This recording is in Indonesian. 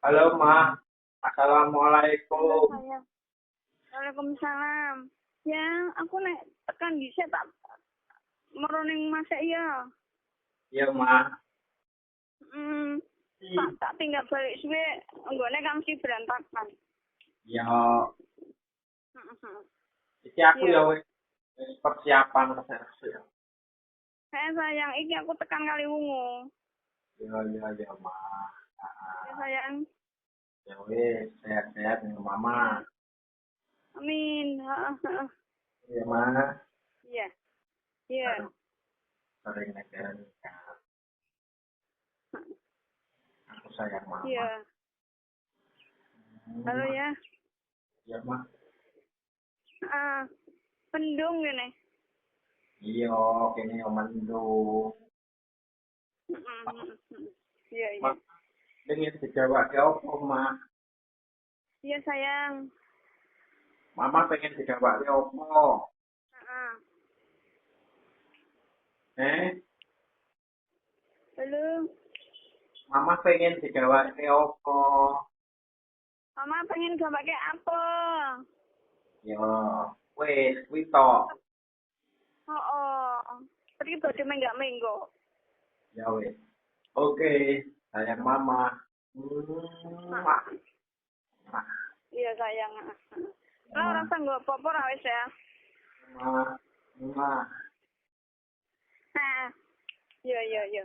Halo, Ma. Halo Assalamualaikum. sayang. Waalaikumsalam. Ya, aku nek tekan dhisik tak meroning masak ya. Iya, Ma. Hmm, tak tinggal balik suwe enggone kan mesti berantakan. Ya, Heeh. iki aku Iya. ya wis persiapan reservasi ya. Sayang, iki aku tekan kali wungu. Ya, Ma. Ya sayang. Ya wis, sehat-sehat nih Mama. Iya. Amin. Heeh. Iya, Ma. Iya. Iya. Aduh, sering negara nikah. Aku sayang Mama. Iya. Halo ya. Iya, Ma. Pendung gini. Iya, kene yo mendung. Iya, Ma, iya. pengen dijawab apa, Ma? Iya sayang. Mama pengen dijawab apa? Heeh. Halo. Mama pengen dijawab apa? Mama pengen gambarke apa? Ya, wis, kuwi tok. Oh. Pergi badhe menggak-menggo. Ya wis. Oke, sayang Mama. Mwah. Mwah. Iya sayang. Lah ora sanggo apa-apa ra wis ya. Mwah. Mwah. Nah. Iya.